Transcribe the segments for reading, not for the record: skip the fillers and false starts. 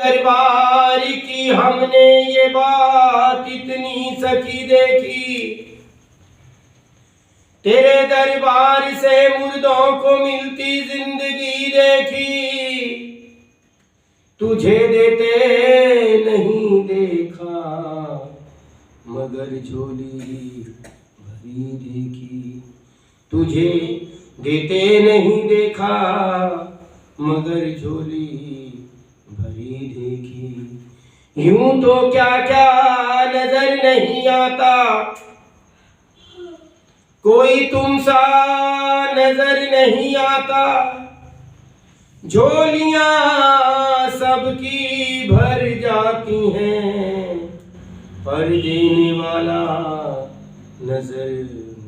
दरबार की हमने ये बात इतनी सखी देखी, तेरे दरबार से मुर्दों को मिलती जिंदगी देखी, तुझे देते नहीं देखा मगर झोली भरी देखी, तुझे देते नहीं देखा मगर झोली भरी देखी। यूं तो क्या क्या नजर नहीं आता, कोई तुम सा नजर नहीं आता, झोलियां सबकी भर जाती हैं पर देने वाला नजर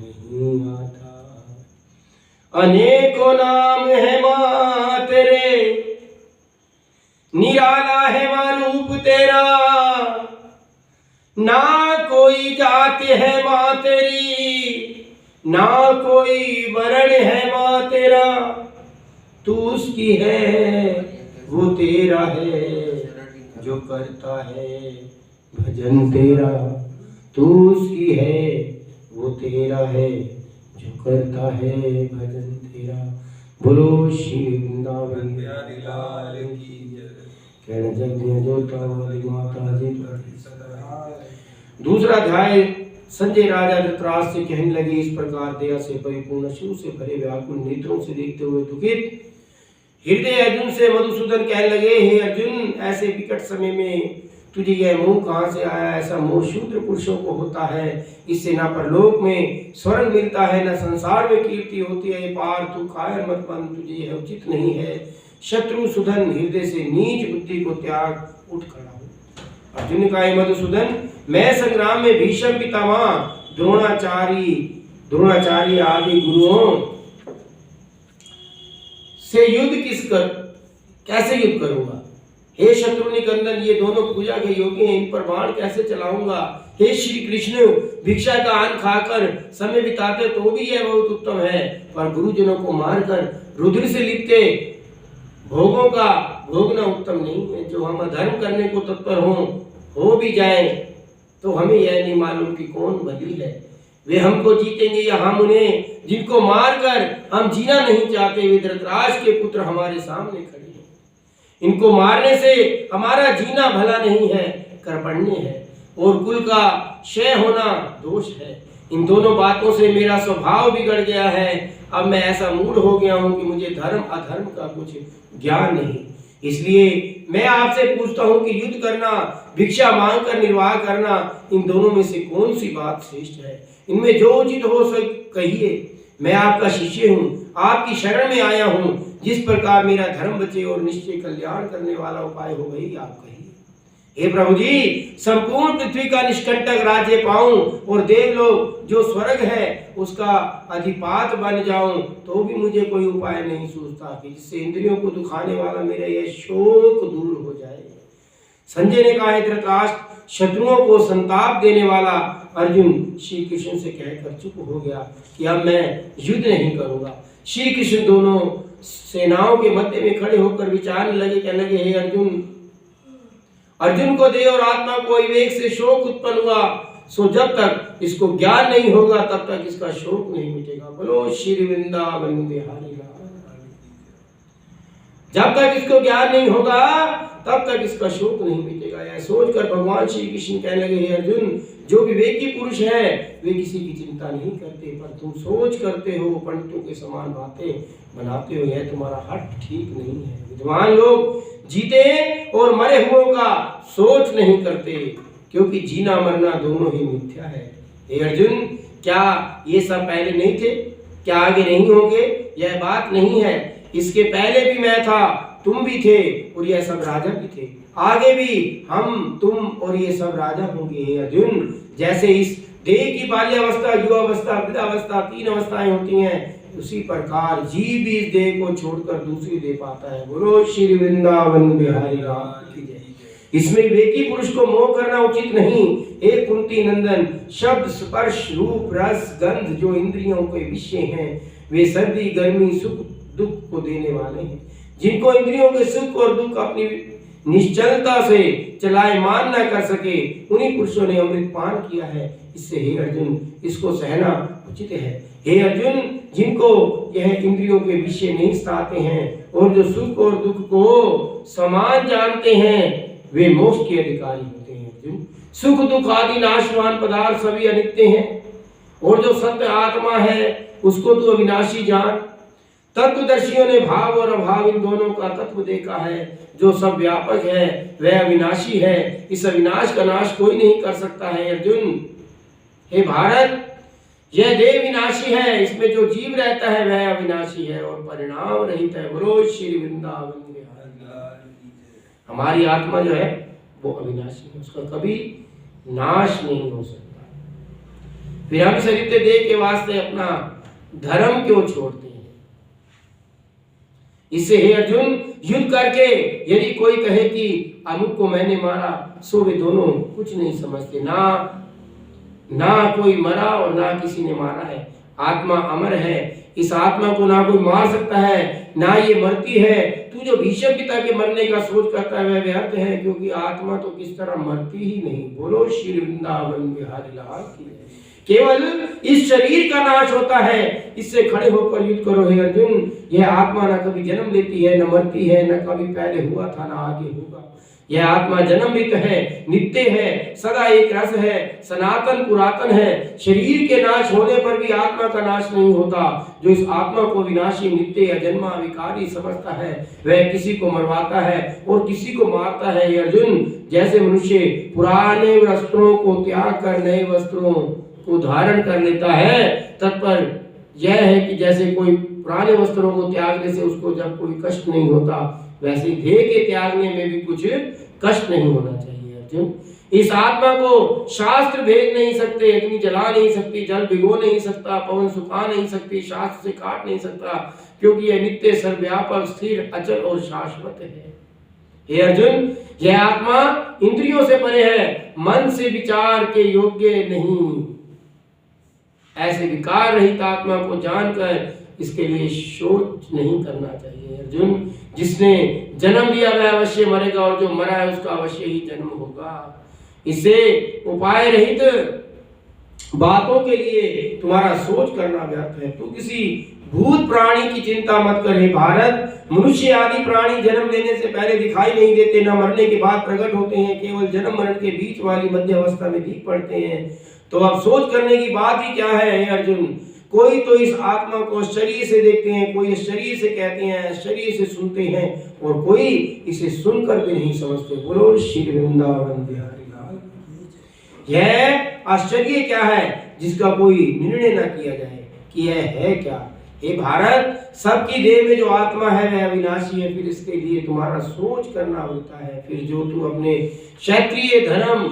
नहीं आता। अनेकों नाम है मां तेरे, निराला है मां रूप तेरा, ना कोई जात है मां तेरी, ना कोई वर्ण है मां तेरा, तू उसकी है वो तेरा है जो करता है भजन तेरा, तू उसकी है वो तेरा है जो करता है भजन तेरा। बोलो श्री वृंदावन बिहारी लाल की जय। कहना जग जोता वाली माता जी। दूसरा अध्याय। संजय राजा धृतराष्ट्र से कहने लगे, इस प्रकार दया से परिपूर्ण शिव से भरे व्याकुल नेत्रों से देखते हुए दुखित हृदय अर्जुन से मधुसूदन कहने लगे, हे अर्जुन, ऐसे विकट समय में तुझे यह मोह कहाँ से आया? ऐसा मोह शूद्र पुरुषों को होता है, इससे ना परलोक में स्वर्ग मिलता है, न संसार में कीर्ति होती है। पार तू कायर मत बन, तुझे यह उचित नहीं है। शत्रु सुधन, हृदय से नीच बुद्धि को त्याग, उठ खड़ा हो। अर्जुन ने कहा, मधुसूदन, मैं संग्राम में भीष्म पितामह, द्रोणाचार्य आदि गुरुओं से युद्ध कैसे युद्ध करूंगा? हे शत्रुनिकंदन, ये दोनों पूजा के योग्य हैं, इन पर बाण कैसे चलाऊंगा? हे श्री कृष्ण, भिक्षा का अन्न खाकर समय बिताते तो भी यह बहुत उत्तम है, पर गुरुजनों को मारकर रुधिर से लिपटे भोगों का भोगना उत्तम नहीं है। जो हम अधर्म करने को तत्पर हो भी जाए तो हमें यह नहीं मालूम कि कौन बली है, वे हमको जीतेंगे या हम उन्हें। जिनको मारकर हम जीना नहीं चाहते, वे धृतराष्ट्र के पुत्र हमारे सामने खड़े हैं। इनको मारने से हमारा जीना भला नहीं है, कर्पण्य है, और कुल का क्षय होना दोष है। इन दोनों बातों से मेरा स्वभाव बिगड़ गया है। अब मैं ऐसा मूढ़ हो गया हूं कि मुझे धर्म अधर्म का कुछ ज्ञान नहीं। इसलिए मैं आपसे पूछता हूं कि युद्ध करना, भिक्षा मांगकर निर्वाह करना, इन दोनों में से कौन सी बात श्रेष्ठ है? इनमें जो उचित हो सो कहिए। मैं आपका शिष्य हूं, आपकी शरण में आया हूं। जिस प्रकार मेरा धर्म बचे और निश्चय कल्याण करने वाला उपाय हो, वही आप कहिए। हे प्रभु जी, संपूर्ण पृथ्वी का निष्कंटक राज्य पाऊं और देवलोक जो स्वर्ग है उसका अधिपात बन जाऊं, तो भी मुझे कोई उपाय नहीं सूझता कि जिससे इंद्रियों को दुखाने वाला मेरा यह शोक दूर हो जाए। संजय ने कहा, धृतराष्ट्र, शत्रुओं को संताप देने वाला अर्जुन श्री कृष्ण से कहकर चुप हो गया कि अब मैं युद्ध नहीं करूंगा। श्री कृष्ण दोनों सेनाओं के मध्य में खड़े होकर विचारने लगे, कहने लगे, हे अर्जुन को देह और आत्मा को विवेक से शोक उत्पन्न हुआ, सो जब तक इसको ज्ञान नहीं होगा तब तक इसका शोक नहीं मिटेगा। बोलो श्री वृंदावन बिहारी लाल। जब तक इसको ज्ञान नहीं होगा तब तक इसका शोक नहीं मिटेगा। यह सोचकर भगवान श्री कृष्ण कहने लगे, हे अर्जुन, जो विवेकी पुरुष है वे किसी की चिंता नहीं करते, पर तुम सोच करते हो, पंडितों के समान बातें बनाते हो, यह तुम्हारा हट ठीक नहीं है। विद्वान लोग जीते और मरे हुओं का सोच नहीं करते, क्योंकि जीना मरना दोनों ही मिथ्या है। हे अर्जुन, क्या ये सब पहले नहीं थे? क्या आगे नहीं होंगे? यह बात नहीं है। इसके पहले भी मैं था, तुम भी थे, और यह सब राजा भी थे। आगे भी हम, तुम और ये सब राजा होंगे। हे अर्जुन, जैसे इस देह की बाल्यावस्था, युवावस्था, वृद्धावस्था, 3 अवस्थाएं होती हैं, उसी प्रकार जीव भी इस देह को छोड़कर दूसरी देह पाता है। बोलो श्री वृंदावन बिहारी लाल की जय। इसमें विवेकी पुरुष को मोह करना उचित नहीं। एक कुंती नंदन, शब्द, स्पर्श, रूप, रस, गंध जो इंद्रियों के विषय हैं, वे सर्दी, गर्मी, सुख, दुख को देने वाले हैं। जिनको इंद्रियों के सुख और दुख अपनी निश्चलता से चलायमान न कर सके, उन्हीं पुरुषों ने अमृत पान किया है। इससे हे अर्जुन, इसको सहना उचित है। हे अर्जुन, जिनको यह इंद्रियों के विषय नहीं सताते हैं और जो सुख और दुख को समान जानते हैं, वे मोक्ष के अधिकारी होते हैं। अर्जुन, सुख दुख आदि नाशवान पदार्थ सभी अनित्य हैं, और जो सत्य आत्मा है उसको तो अविनाशी जान। तत्वदर्शियों ने भाव और अभाव इन दोनों का तत्व देखा है। जो सब व्यापक है वह अविनाशी है, इस अविनाश का नाश कोई नहीं कर सकता है। अर्जुन, हे भारत, यह देह विनाशी है, इसमें जो जीव रहता है वह अविनाशी है और परिणाम रहित है। बोलो श्री वृंदावन बिहारी। हमारी आत्मा जो है वो अविनाशी है, उसका कभी नाश नहीं हो सकता। फिर हम शरीर देह के वास्ते अपना धर्म क्यों छोड़ते हैं? इससे हे अर्जुन, युद्ध करके यदि कोई कहे कि अमुक को मैंने मारा, सो वे दोनों कुछ नहीं समझते। ना कोई मरा और ना किसी ने मारा है। आत्मा अमर है, इस आत्मा को ना कोई मार सकता है, ना ये मरती है। तू जो भीष्म पिता के मरने का सोच करता है वह व्यर्थ है, क्योंकि आत्मा तो किस तरह मरती ही नहीं। बोलो श्री वृंदावन बिहारी लाल की। केवल इस शरीर का नाश होता है, इससे खड़े होकर युद्ध करो हे अर्जुन। यह आत्मा न कभी जन्म लेती है, न मरती है, न कभी पहले हुआ था, न आगे होगा। यह आत्मा जन्मरहित है, नित्य है, सदा एक रस है, सनातन पुरातन है। शरीर के नाश होने पर भी आत्मा का नाश नहीं होता। जो इस आत्मा को विनाशी, नित्य, अजन्मा, विकारी समझता है वह किसी को मरवाता है और किसी को मारता है। हे अर्जुन, जैसे मनुष्य पुराने वस्त्रों को त्याग कर नए वस्त्रों को धारण कर लेता है, तत्पर यह है कि जैसे कोई पुराने वस्त्रों को त्यागने से उसको जब कोई कष्ट नहीं होता, वैसे देह के त्यागने में भी कुछ कष्ट नहीं होना चाहिए। अर्जुन, इस आत्मा को शास्त्र भेद नहीं सकते, अग्नि जला नहीं सकती, जल भिगो नहीं सकता, पवन सुखा नहीं सकती, शास्त्र से काट नहीं सकता, क्योंकि यह नित्य, सर्वव्यापक, स्थिर, अचल और शाश्वत है। हे अर्जुन, यह आत्मा इंद्रियों से परे है, मन से विचार के योग्य नहीं। ऐसे विकार रहित आत्मा को जानकर इसके लिए शोच नहीं करना चाहिए। अर्जुन, जिसने जन्म लिया वह अवश्य मरेगा, और जो मरा है उसका अवश्य ही जन्म होगा। इसे उपाय रहित बातों के लिए तुम्हारा सोच करना व्यर्थ है। तू किसी भूत प्राणी की चिंता मत कर। हे भारत, मनुष्य आदि प्राणी जन्म लेने से पहले दिखाई नहीं देते, न मरने के बाद प्रकट होते हैं, केवल जन्म मरण के बीच वाली मध्य अवस्था में दिख पड़ते हैं। तो अब सोच करने की बात ही क्या है? हे अर्जुन, कोई तो इस आत्मा को शरीर से देखते हैं, कोई शरीर से कहते हैं, शरीर से सुनते हैं, और कोई इसे सुनकर भी नहीं समझते। बोलो श्री वृंदावन बिहारी लाल। यह आश्चर्य क्या है जिसका कोई निर्णय न किया जाए कि यह है क्या? हे भारत, सबकी देह में जो आत्मा है वह अविनाशी है, फिर इसके लिए तुम्हारा सोच करना होता है। फिर जो तू अपने क्षत्रिय धर्म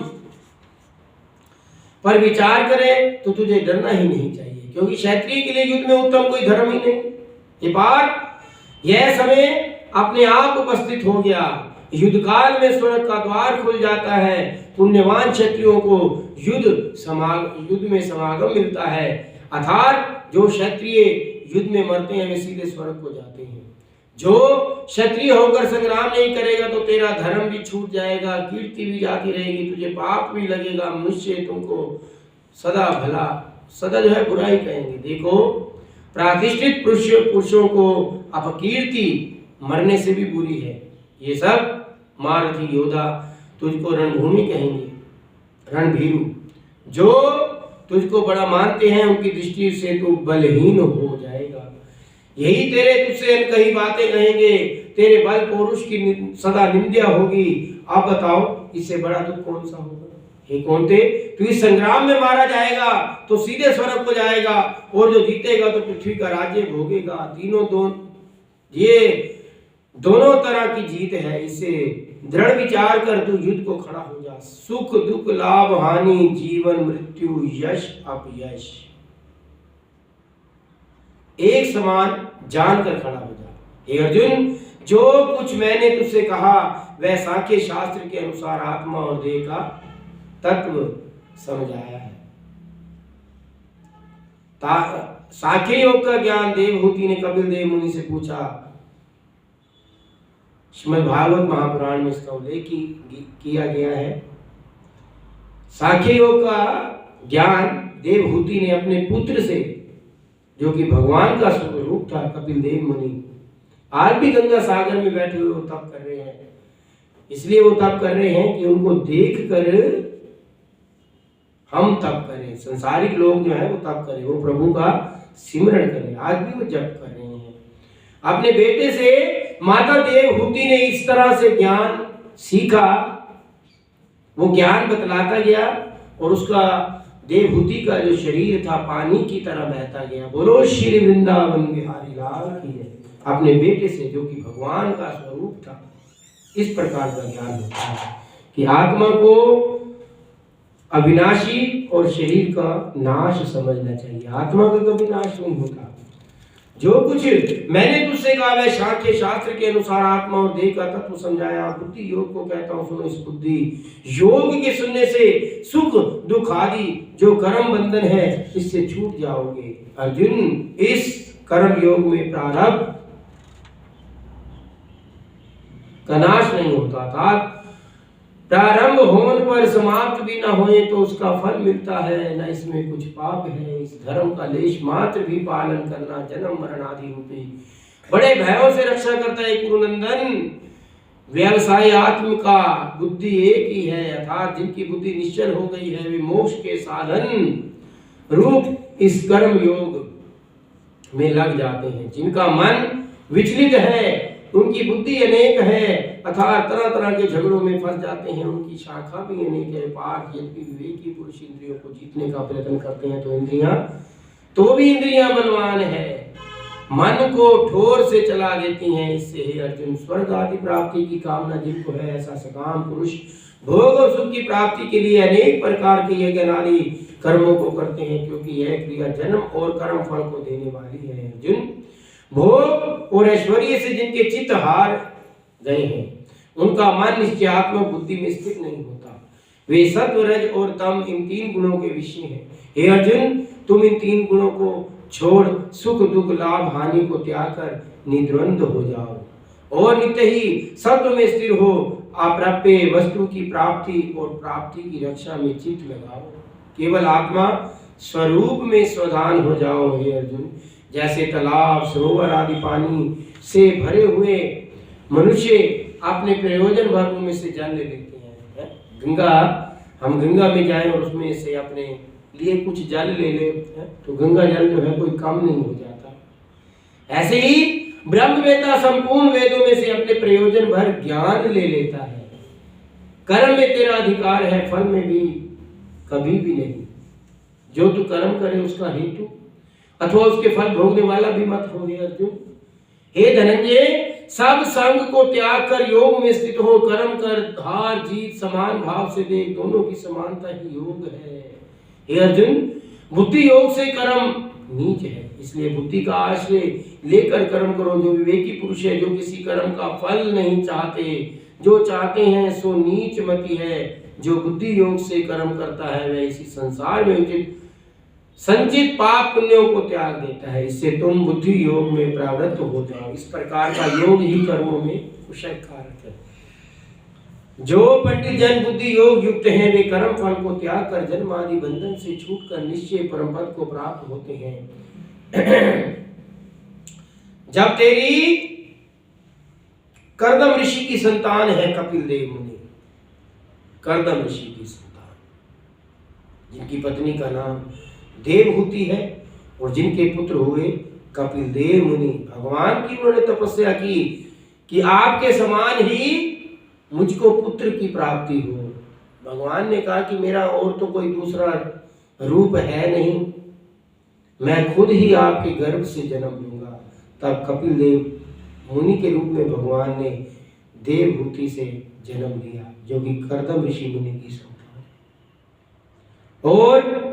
पर विचार करे तो तुझे डरना ही नहीं चाहिए, क्योंकि क्षत्रिय के लिए युद्ध में उत्तम कोई धर्म ही नहीं। ये बात, यह समय अपने आप उपस्थित हो गया। युद्ध काल में स्वर्ग का द्वार खुल जाता है, पुण्यवान क्षत्रियों को युद्ध में समागम मिलता है। अर्थात जो क्षत्रिय युद्ध में मरते हैं वे सीधे स्वर्ग को जाते हैं। जो क्षत्रिय होकर संग्राम नहीं करेगा तो तेरा धर्म भी छूट जाएगा, कीर्ति भी जाती रहेगी, तुझे पाप भी लगेगा, मनुष्य तुमको सदा भला, सदा जो है बुराई कहेंगे। देखो, प्रतिष्ठित पुरुषों को अपकीर्ति मरने से भी बुरी है। ये सब महारथी योद्धा तुझको रणभूमि कहेंगे, रणभीरु। जो तुझको बड़ा मानते हैं उनकी दृष्टि से तू बलहीन हो जाएगा। यही तेरे तुझसे कई बातें कहेंगे, तेरे बल पौरुष की सदा निंदा होगी। आप बताओ, इससे बड़ा दुख कौन सा होगा? हे कौन्ते, तू इस संग्राम में मारा जाएगा तो सीधे स्वर्ग को जाएगा, और जो जीतेगा तो पृथ्वी का राज्य भोगेगा। ये दोनों तरह की जीत है। इसे दृढ़ विचार कर तू युद्ध को खड़ा हो जा। सुख दुख, लाभ हानि, जीवन मृत्यु, यश अपयश एक समान जानकर खड़ा हो जा। हे अर्जुन, जो कुछ मैंने तुझसे कहा वह सांख्य शास्त्र के अनुसार आत्मा और देह का तत्व समझाया है। सांख्य योग का ज्ञान देवहूति ने कपिल देव मुनि से पूछा। श्रीमद् भागवत महापुराण में इसका उल्लेख किया गया है। सांख्य योग का ज्ञान देवहूति ने अपने पुत्र से, जो कि भगवान का स्वरूप था, कपिल देव मुनि, आज भी गंगा सागर में बैठे हुए वो तप कर रहे हैं। इसलिए वो तप कर रहे हैं कि उनको देखकर हम तप करें, संसारिक लोग जो है वो तप करें, वो प्रभु का सिमरण करें। आज भी वो जप कर रहे हैं। अपने बेटे से माता देवहूति ने इस तरह से ज्ञान सीखा, वो ज्ञान बतलाता गया और उसका देवहूति का जो शरीर था पानी की तरह बहता गया। बोलो श्री वृंदावन बिहारी लाल की जय। अपने बेटे से, जो कि भगवान का स्वरूप था, इस प्रकार का ज्ञान होता है कि आत्मा को अविनाशी और शरीर का नाश समझना चाहिए। आत्मा का कभी नाश नहीं होता। जो कुछ मैंने तुझसे कहा वह सांख्य शास्त्र के अनुसार आत्मा और देह का तत्व समझाया। बुद्धि योग को कहता हूँ, सुनो इस बुद्धि योग के सुनने से सुख दुख आदि जो कर्म बंधन है इससे छूट जाओगे। अर्जुन, इस कर्म योग में प्रारब्ध का नाश नहीं होता था। प्रारंभ होने पर समाप्त भी न होए तो उसका फल मिलता है, न इसमें कुछ पाप है। इस धर्म का लेश मात्र भी पालन करना जन्म मरण आदि रूपी बड़े भयों से रक्षा करता है। कुरुनंदन, व्यवसाय आत्म का बुद्धि एक ही है, अर्थात जिनकी बुद्धि निश्चल हो गई है वे मोक्ष के साधन रूप इस कर्म योग में लग जाते हैं। जिनका मन विचलित है, उनकी बुद्धि अनेक है, अर्थात तरह तरह के झगड़ों में फंस जाते हैं, उनकी शाखा भी अनेक है। पार्थ यदि विवेकी पुरुष इंद्रियों को जीतने का प्रयत्न करते हैं तो भी इंद्रियां बलवान है, मन को ठोर से चला देती हैं। इससे हे अर्जुन, स्वर्ग आदि प्राप्ति की कामना जिनको है, ऐसा सकाम पुरुष भोग और सुख की प्राप्ति के लिए अनेक प्रकार के यज्ञ आदि कर्मों को करते हैं, क्योंकि यह क्रिया जन्म और कर्म फल को देने वाली है। अर्जुन, भोग और ऐश्वर्य से जिनके चित्त हार गए हैं, उनका मन निश्चयात्मक बुद्धि में स्थित नहीं होता। वे सत्व रज और तम इन तीन गुणों के विषय हैं। हे अर्जुन, तुम इन तीन गुणों को छोड़ सुख दुख लाभ हानि को त्याग कर निद्वंद हो जाओ और नित्य ही सत्व में स्थिर हो। अप्राप्य वस्तु की प्राप्ति और प्राप्ति की रक्षा में चित्त लगाओ। केवल आत्मा स्वरूप में स्वधान हो जाओ। हे अर्जुन, जैसे तालाब सरोवर आदि पानी से भरे हुए मनुष्य अपने प्रयोजन भर में से जल ले लेते हैं। गंगा, हम गंगा में जाएं और उसमें से अपने लिए कुछ जल ले ले तो गंगा जल जो है कोई कम नहीं हो जाता। ऐसे ही ब्रह्मवेत्ता संपूर्ण वेदों में से अपने प्रयोजन भर ज्ञान ले लेता है। कर्म में तेरा अधिकार है, फल में भी कभी भी नहीं। जो तू कर्म करे उसका हेतु अथवा उसके फल भोगने वाला भी मत हो। हे अर्जुन, हे धनंजय, सब संग को त्याग कर योग में स्थित हो। कर्म कर हार जीत समान भाव से देख, दोनों की समानता ही योग है। हे अर्जुन, बुद्धि योग से कर्म नीच है, इसलिए बुद्धि का आश्रय लेकर कर्म करो। जो विवेकी पुरुष है, जो किसी कर्म का फल नहीं चाहते, जो चाहते हैं सो नीच मति है। जो बुद्धि योग से कर्म करता है वह इसी संसार में उचित संचित पाप पुण्यों को त्याग देता है। इससे तुम बुद्धि योग में प्रवृत्त हो जाओ। इस प्रकार का योग ही कर्मों में कुशल कारक है। जो पंडित जन बुद्धि योग युक्त हैं वे कर्म फल को त्याग कर जन्म आदि बंधन से छूटकर निश्चय परम पद को प्राप्त होते हैं। जब तेरी कर्दम ऋषि की संतान है कपिल देव मुनि, कर्दम ऋषि की संतान, जिनकी पत्नी का नाम देवहूति है और जिनके पुत्र हुए कपिल देव मुनि। भगवान की उन्होंने तपस्या की कि आपके समान ही मुझको पुत्र की प्राप्ति हो। भगवान ने कहा कि मेरा और तो कोई दूसरा रूप है नहीं, मैं खुद ही आपके गर्भ से जन्म लूंगा। तब कपिल देव मुनि के रूप में भगवान ने देवहूति से जन्म लिया, जो कि कर्दम ऋषि मुनि की संतान है। और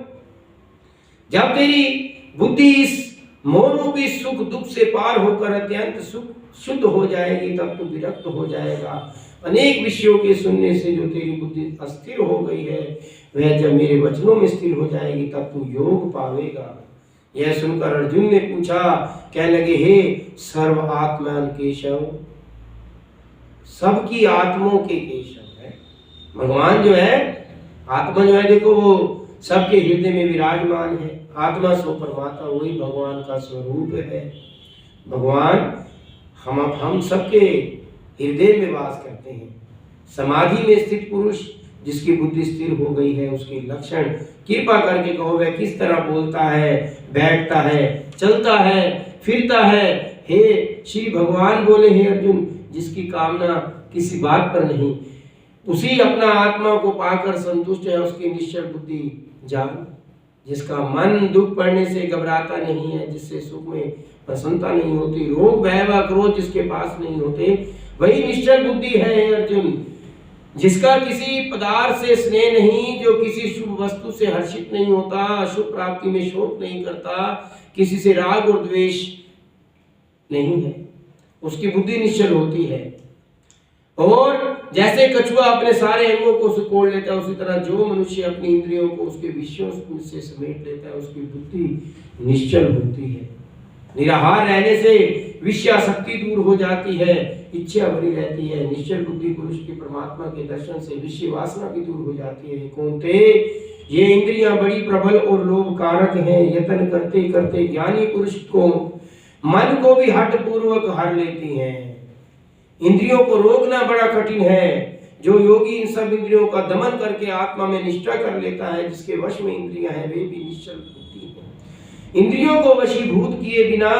जब तेरी बुद्धि इस मोह रूपी सुख दुख से पार होकर अत्यंत सुख शुद्ध हो जाएगी, तब तू विरक्त हो जाएगा। अनेक विषयों के सुनने से जो तेरी बुद्धि अस्थिर हो गई है, वह जब मेरे वचनों में स्थिर हो जाएगी तब तू योग पावेगा। यह सुनकर अर्जुन ने पूछा, कहने लगे, हे सर्व आत्मान केशव, सबकी आत्माओं के केशव है। भगवान जो है, आत्मा जो है, देखो वो सबके हृदय में विराजमान है। आत्मा सो परमात्मा, वही भगवान का स्वरूप है। भगवान हम सबके हृदय में वास करते हैं। समाधि में स्थित पुरुष जिसकी बुद्धि स्थिर हो गई है, उसके लक्षण कृपा करके कहो वह किस तरह बोलता है, बैठता है, चलता है, फिरता है। हे श्री भगवान बोले, हे अर्जुन, जिसकी कामना किसी बात पर नहीं, उसी अपना आत्मा को पाकर संतुष्ट है, उसकी निश्चल बुद्धि जान। जिसका मन दुख पड़ने से घबराता नहीं है, जिससे सुख में प्रसन्नता नहीं होती, रोग भय व क्रोध जिसके पास नहीं होते, वही निश्चल बुद्धि है। हे अर्जुन, जिसका किसी पदार्थ से स्नेह नहीं, जो किसी शुभ वस्तु से हर्षित नहीं होता, अशुभ प्राप्ति में शोक नहीं करता, किसी से राग और द्वेष नहीं है, उसकी बुद्धि निश्चल होती है। और जैसे कछुआ अपने सारे अंगों को सिकोड़ लेता है, उसी तरह जो मनुष्य अपनी इंद्रियों को उसके विषयों से समेट लेता है, उसकी बुद्धि निश्चल होती है। निराहार रहने से विषयासक्ति दूर हो जाती है, इच्छा बनी रहती है। निश्चल बुद्धि पुरुष की परमात्मा के दर्शन से विषय वासना भी दूर हो जाती है। कौन्ते, ये इंद्रियां बड़ी प्रबल और लोभ कारक हैं। यत्न करते करते ज्ञानी पुरुष को मन को भी हठ पूर्वक हर लेती हैं। इंद्रियों को रोकना बड़ा कठिन है। जो योगी इन सब इंद्रियों का दमन करके आत्मा में निष्ठा कर लेता है, जिसके वश में इंद्रियां हैं, वे भी निश्चल बुद्धि हैं। इंद्रियों को वशीभूत किए बिना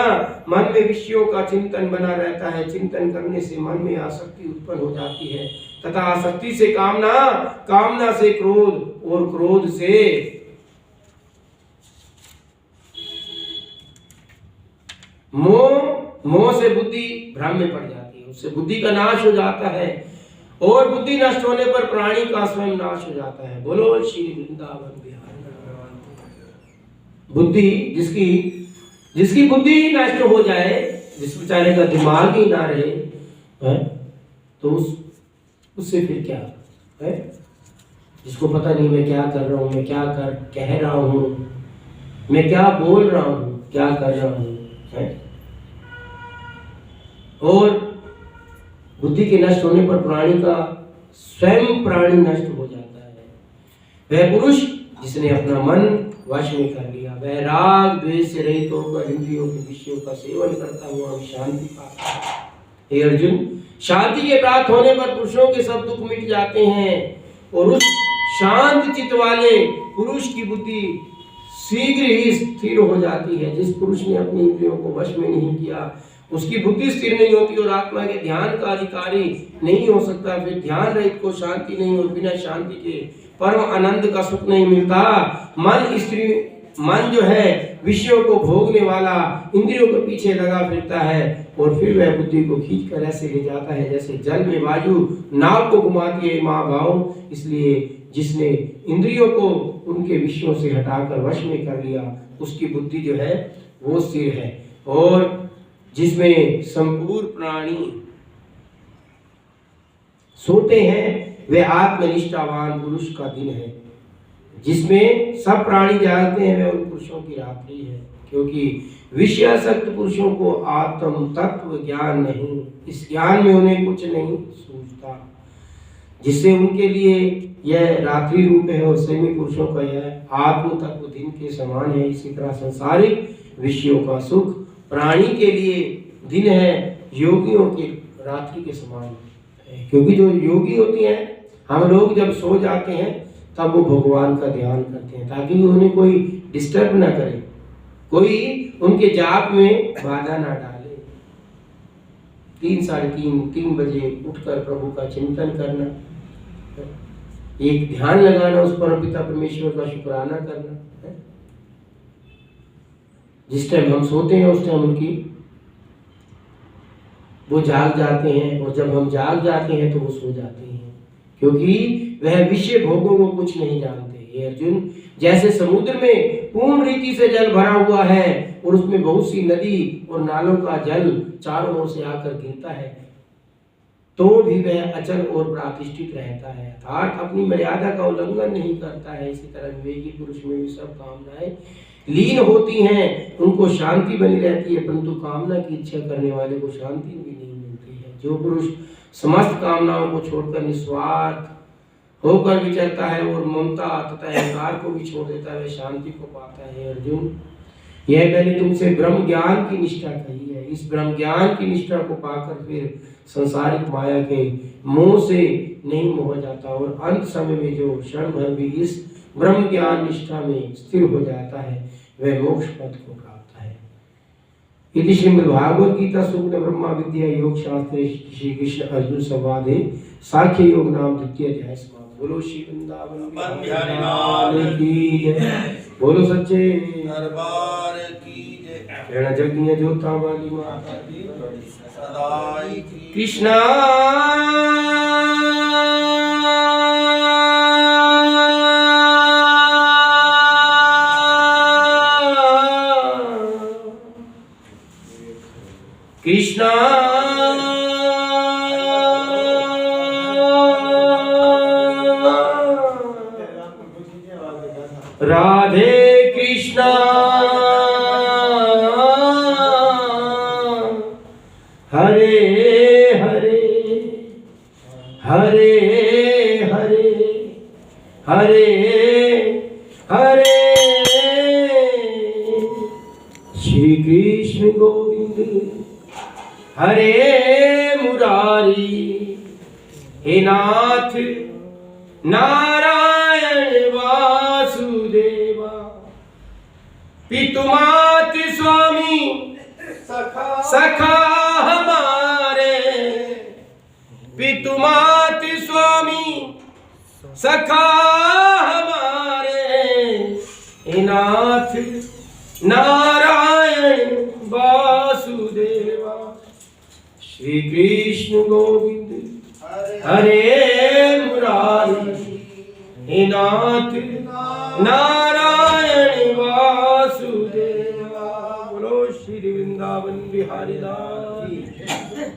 मन में विषयों का चिंतन बना रहता है। चिंतन करने से मन में आसक्ति उत्पन्न हो जाती है, तथा आसक्ति से कामना, कामना से क्रोध, और क्रोध से मोह, मोह से बुद्धि भ्रम में पड़ जाती है, उससे बुद्धि का नाश हो जाता है। और बुद्धि नष्ट होने पर प्राणी का स्वयं नाश हो जाता है। बोलो श्री वृंदावन बिहारी। बुद्धि जिसकी बुद्धि नष्ट हो जाए, जिस बेचारे का दिमाग ही ना रहे है, तो उससे फिर क्या है? जिसको पता नहीं मैं क्या कर रहा हूँ, मैं क्या कह रहा हूँ, मैं क्या बोल रहा हूँ, क्या कर रहा हूँ है? और बुद्धि के नष्ट होने पर प्राणी का स्वयं प्राणी नष्ट हो जाता है। वह पुरुष जिसने अपना मन वश में कर लिया, वह राग द्वेष से रहित होकर इंद्रियों के विषयों का सेवन करता हुआ शांति पाता है। हे अर्जुन, शांति के प्राप्त होने पर पुरुषों के सब दुख मिट जाते हैं, और उस शांत चित्त वाले पुरुष की बुद्धि शीघ्र ही स्थिर हो जाती है। जिस पुरुष ने अपनी इंद्रियों को वश में नहीं किया, उसकी बुद्धि स्थिर नहीं होती और आत्मा के ध्यान का अधिकारी नहीं हो सकता। फिर ध्यान रहित को शांति नहीं, और बिना शांति के परम आनंद का सुख नहीं मिलता। मन जो है विषयों को भोगने वाला इंद्रियों के पीछे लगा फिरता है, और फिर वह बुद्धि को खींचकर ऐसे ले जाता है जैसे जल में वायु नाव को घुमाती है महाभाव। इसलिए जिसने इंद्रियों को उनके विषयों से हटाकर वश में कर लिया, उसकी बुद्धि जो है वो स्थिर है। और जिसमें संपूर्ण प्राणी सोते हैं, वे आत्मनिष्ठावान पुरुष का दिन है। जिसमें सब प्राणी जागते हैं, वे उन पुरुषों की रात्रि है। क्योंकि विषयासक्त पुरुषों को आत्म तत्व ज्ञान नहीं, इस ज्ञान में उन्हें कुछ नहीं सूझता, जिससे उनके लिए यह रात्रि रूप है, और सभी पुरुषों का यह आत्म तत्व दिन के समान है। इसी तरह संसारिक विषयों का सुख प्राणी के लिए दिन है, योगियों के रात्रि के समान है। क्योंकि जो योगी होती हैं, हम लोग जब सो जाते हैं तब वो भगवान का ध्यान करते हैं, ताकि उन्हें कोई डिस्टर्ब ना करे, कोई उनके जाप में बाधा ना डाले। 3, साढ़े 3 बजे उठकर प्रभु का चिंतन करना, एक ध्यान लगाना, उस पर पिता परमेश्वर का शुक्राना करना है। जिस टाइम हम सोते हैं उस टाइम उनकी वो जाग जाते हैं, और जब हम जाग जाते हैं तो वो सो जाते हैं, क्योंकि वह विषय भोगों को कुछ नहीं जानते। ये अर्जुन, जैसे समुद्र में पूर्ण रीति से जल भरा हुआ है, और उसमें बहुत सी नदी और नालों का जल चारों ओर से आकर गिरता है, तो भी वह अचल और प्रतिष्ठित रहता है, अर्थात अपनी मर्यादा का उल्लंघन नहीं करता है। इसी तरह विवेकी पुरुष में भी सब कामनाएं लीन होती हैं, उनको शांति बनी रहती है, परंतु कामना की इच्छा करने वाले को शांति भी नहीं मिलती है। जो पुरुष समस्त कामनाओं को छोड़कर निस्वार्थ होकर विचरता है और ममता तथा अहंकार को भी छोड़ देता है, वह शांति को पाता है। अर्जुन, यह मैंने तुमसे ब्रह्म ज्ञान की निष्ठा कही है। इस ब्रह्म ज्ञान की निष्ठा को पाकर फिर संसारिक माया के मोह से नहीं मोह जाता और अंत समय में जो क्षण भर भी इस ब्रह्म ज्ञान निष्ठा में स्थिर हो जाता है वह मोक्ष पद को प्राप्त है। इति श्रीमद्भागवत गीता सूक्त ब्रह्मा विद्या योग शास्त्रे श्री कृष्ण अर्जुन संवादे सांख्य योग नाम द्वितीय अध्याय समाप्त। बोलो श्री वृंदावन बिहारी लाल की जय, बोलो सच्चे दरबार की जय। प्रेरणा जगदीय ज्योता वाली माता की सदाई कृष्णा कृष्णा राधे कृष्णा हरे हरे हरे हरे हरे हरे श्री कृष्ण गोविंद हरे मुरारी, हे नाथ नारायण वासुदेवा, पितुमात स्वामी सखा हमारे, पितुमात स्वामी सखा हमारे, हे नाथ नारायण वासुदेवा। श्री कृष्ण गोविंद हरे मुरारी, हे नाथ नारायण वासुदेवा। बोलो श्री वृंदावन बिहारी लाल।